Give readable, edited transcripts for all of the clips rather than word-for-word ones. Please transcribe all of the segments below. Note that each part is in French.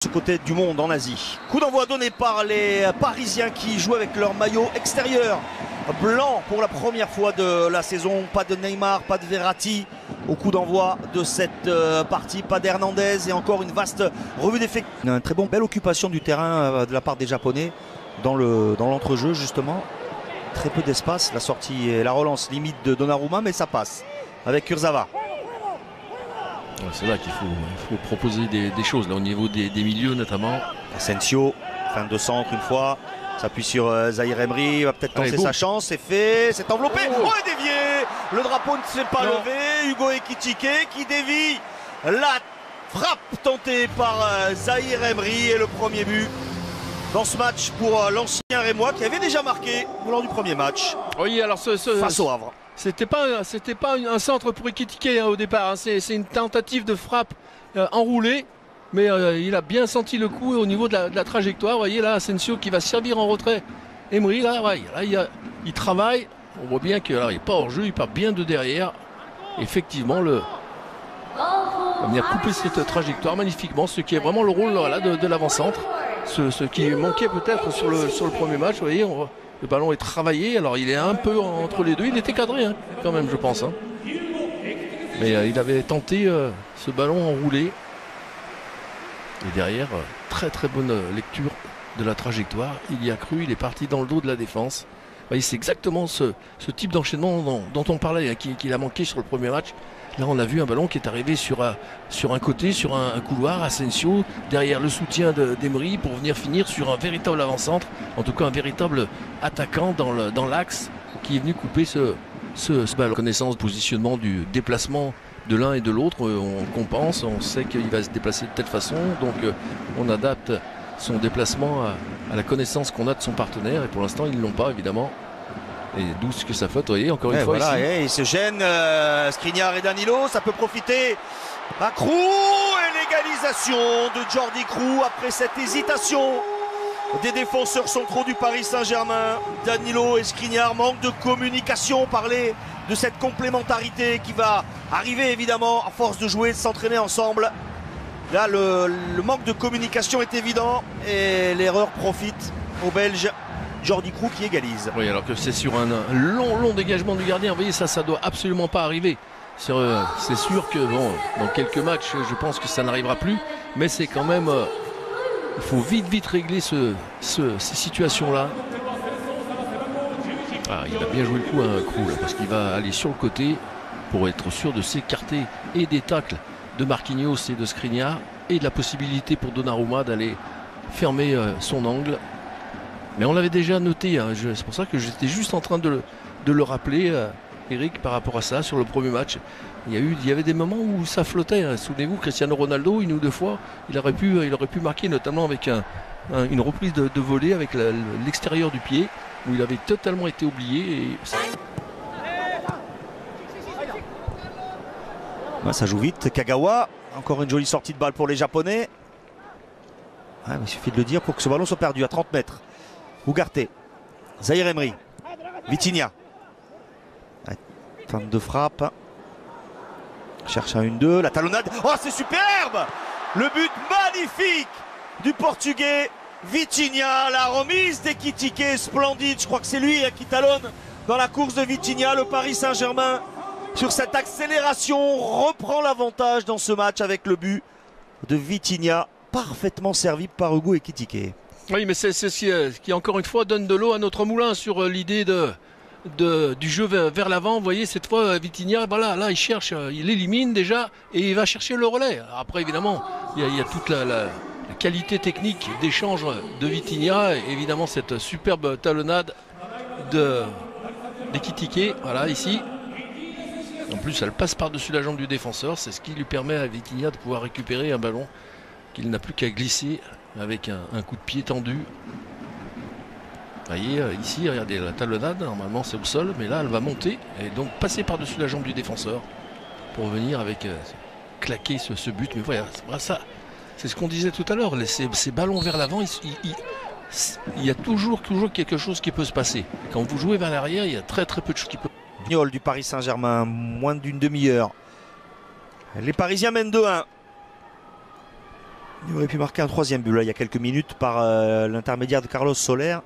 Ce côté du monde en Asie. Coup d'envoi donné par les Parisiens qui jouent avec leur maillot extérieur blanc pour la première fois de la saison. Pas de Neymar, pas de Verratti au coup d'envoi de cette partie. Pas d'Hernandez et encore une vaste revue d'effectifs. Une très belle occupation du terrain de la part des Japonais dans l'entrejeu justement. Très peu d'espace. La sortie et la relance limite de Donnarumma, mais ça passe avec Kurzawa. C'est là qu'il faut proposer des choses là, au niveau des milieux notamment. Asensio, fin de centre une fois, s'appuie sur Zahir Emery, il va peut-être tenter sa chance, c'est fait, c'est enveloppé, et dévié. Le drapeau ne s'est pas levé, Hugo Ekitike qui dévie la frappe tentée par Zahir Emery et le premier but dans ce match pour l'ancien Rémois qui avait déjà marqué lors du premier match. Oui, alors face au Havre. C'était pas un centre pour Ekitike hein, au départ. Hein. C'est une tentative de frappe enroulée. Mais il a bien senti le coup au niveau de la trajectoire. Vous voyez là, Asensio qui va servir en retrait. Emery, là, ouais, il travaille. On voit bien qu'il n'est pas hors jeu. Il part bien de derrière. Effectivement, il va venir couper cette trajectoire magnifiquement. Ce qui est vraiment le rôle là, de l'avant-centre. Ce qui manquait peut-être sur le premier match. Vous voyez, le ballon est travaillé, alors il est un peu entre les deux, il était cadré hein, quand même je pense. Hein. Mais il avait tenté ce ballon enroulé. Et derrière, très très bonne lecture de la trajectoire. Il y a cru, il est parti dans le dos de la défense. C'est exactement ce type d'enchaînement dont on parlait, hein, qu'il a manqué sur le premier match. Là on a vu un ballon qui est arrivé sur un côté, sur un couloir, Asensio, derrière le soutien d'Emery pour venir finir sur un véritable avant-centre, en tout cas un véritable attaquant dans l'axe qui est venu couper ce ballon. Connaissance du positionnement du déplacement de l'un et de l'autre, on compense, on sait qu'il va se déplacer de telle façon, donc on adapte son déplacement à la connaissance qu'on a de son partenaire et pour l'instant ils ne l'ont pas évidemment. Et d'où ce que ça flotte, vous voyez, encore une fois voilà, ici. Il se gêne, Skriniar et Danilo, ça peut profiter à Krou et l'égalisation de Jordi Krou après cette hésitation des défenseurs centraux du Paris Saint-Germain. Danilo et Skriniar, manque de communication, parler de cette complémentarité qui va arriver évidemment à force de jouer, de s'entraîner ensemble. Là, le manque de communication est évident et l'erreur profite aux Belges. Jordi Krou qui égalise. Oui, alors que c'est sur un long dégagement du gardien. Vous voyez, ça doit absolument pas arriver. C'est sûr que bon, dans quelques matchs, je pense que ça n'arrivera plus. Mais c'est quand même, il faut vite régler ces situations-là. Ah, il a bien joué le coup à Krou là, parce qu'il va aller sur le côté pour être sûr de s'écarter et des tacles de Marquinhos et de Skriniar et de la possibilité pour Donnarumma d'aller fermer son angle. Mais on l'avait déjà noté, hein. C'est pour ça que j'étais juste en train de le rappeler, Eric, par rapport à ça, sur le premier match. Il y avait des moments où ça flottait. Hein. Souvenez-vous, Cristiano Ronaldo, une ou deux fois, il aurait pu marquer, notamment avec une reprise de volée avec l'extérieur du pied, où il avait totalement été oublié. Ça joue vite. Kagawa, encore une jolie sortie de balle pour les Japonais. Il suffit de le dire pour que ce ballon soit perdu à 30 mètres. Ugarte, Zahir Emery, Vitinha, tente de frappe, cherche un 1-2, la talonnade, oh c'est superbe! Le but magnifique du Portugais Vitinha, la remise d'Ekitike splendide, je crois que c'est lui qui talonne dans la course de Vitinha. Le Paris Saint-Germain sur cette accélération reprend l'avantage dans ce match avec le but de Vitinha, parfaitement servi par Hugo Ekitike. Oui, mais c'est ce qui, encore une fois, donne de l'eau à notre moulin sur l'idée du jeu vers l'avant. Vous voyez, cette fois, Vitinha, voilà, là, il cherche, il élimine déjà et il va chercher le relais. Après, évidemment, il y a toute la qualité technique d'échange de Vitinha. Et évidemment, cette superbe talonnade d'Ekitike, voilà, ici. En plus, elle passe par-dessus la jambe du défenseur. C'est ce qui lui permet à Vitinha de pouvoir récupérer un ballon qu'il n'a plus qu'à glisser avec un coup de pied tendu. Vous voyez ici, regardez la talonnade, normalement c'est au sol, mais là elle va monter et donc passer par-dessus la jambe du défenseur pour venir avec claquer ce but. Mais voilà, ça, c'est ce qu'on disait tout à l'heure, ces ballons vers l'avant, il y a toujours quelque chose qui peut se passer. Quand vous jouez vers l'arrière, il y a très peu de choses qui peuvent. Vignol du Paris Saint-Germain, moins d'une demi-heure. Les Parisiens mènent 2-1. Il aurait pu marquer un troisième but là, il y a quelques minutes par l'intermédiaire de Carlos Soler.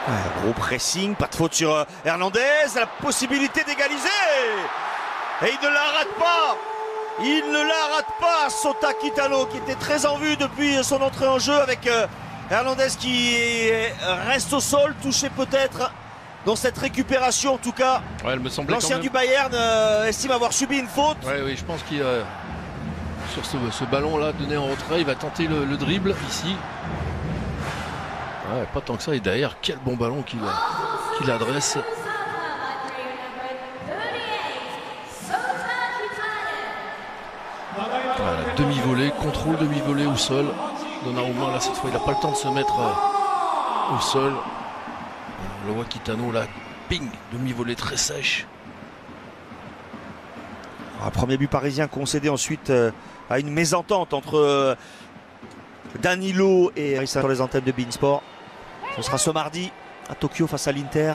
Ouais, gros pressing, pas de faute sur Hernandez, la possibilité d'égaliser. Et il ne la rate pas. Il ne la rate pas, Sota Kitano, qui était très en vue depuis son entrée en jeu, avec Hernandez qui reste au sol, touché peut-être dans cette récupération en tout cas. Ouais, elle me semblait l'ancien du Bayern estime avoir subi une faute. Ouais, oui, je pense qu'il sur ce ballon-là donné en retrait, il va tenter le dribble ici. Ouais, pas tant que ça. Et derrière, quel bon ballon qu'il adresse. Voilà, demi-volée, contrôle demi-volée au sol. Donnarumma, là, cette fois, il n'a pas le temps de se mettre au sol. Le voit Kitano, là, ping, demi-volée très sèche. Un premier but parisien concédé ensuite à une mésentente entre Danilo et Harissa sur les antennes de beIN Sport. Ce sera ce mardi à Tokyo face à l'Inter.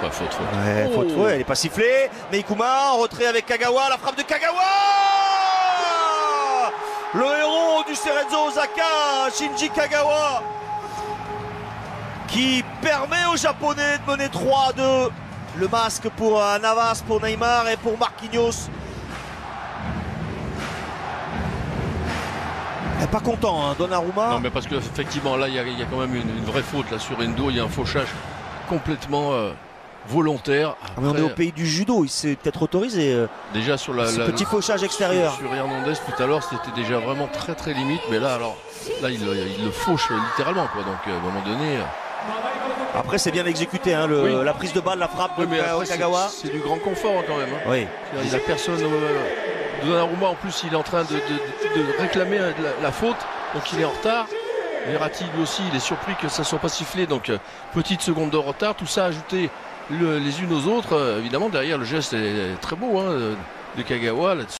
Ouais, faute. Ouais, faute, ouais, elle n'est pas sifflée. Mais Ikuma en retrait avec Kagawa, la frappe de Kagawa. Le héros du Cerezo Osaka, Shinji Kagawa, qui permet aux Japonais de mener 3-2. Le masque pour Navas, pour Neymar et pour Marquinhos. Elle est pas content, hein, Donnarumma. Non, mais parce qu'effectivement, là, il y a quand même une vraie faute là, sur Endo. Il y a un fauchage complètement volontaire. Après, mais on est au pays du judo, il s'est peut-être autorisé. Déjà sur ce petit fauchage extérieur. Sur Hernandez tout à l'heure, c'était déjà vraiment très très limite. Mais là, alors, là, il le fauche littéralement, quoi. Donc, à un moment donné. Après, c'est bien exécuté, hein, oui. La prise de balle, la frappe de Kagawa. C'est du grand confort, hein, quand même. Hein. Oui. Il n'y a personne. Donnarumma, en plus, il est en train de réclamer la faute. Donc, il est en retard. Verratti, lui aussi, il est surpris que ça ne soit pas sifflé. Donc, petite seconde de retard. Tout ça ajouté les unes aux autres. Évidemment, derrière, le geste est très beau, hein, de Kagawa là-dessus.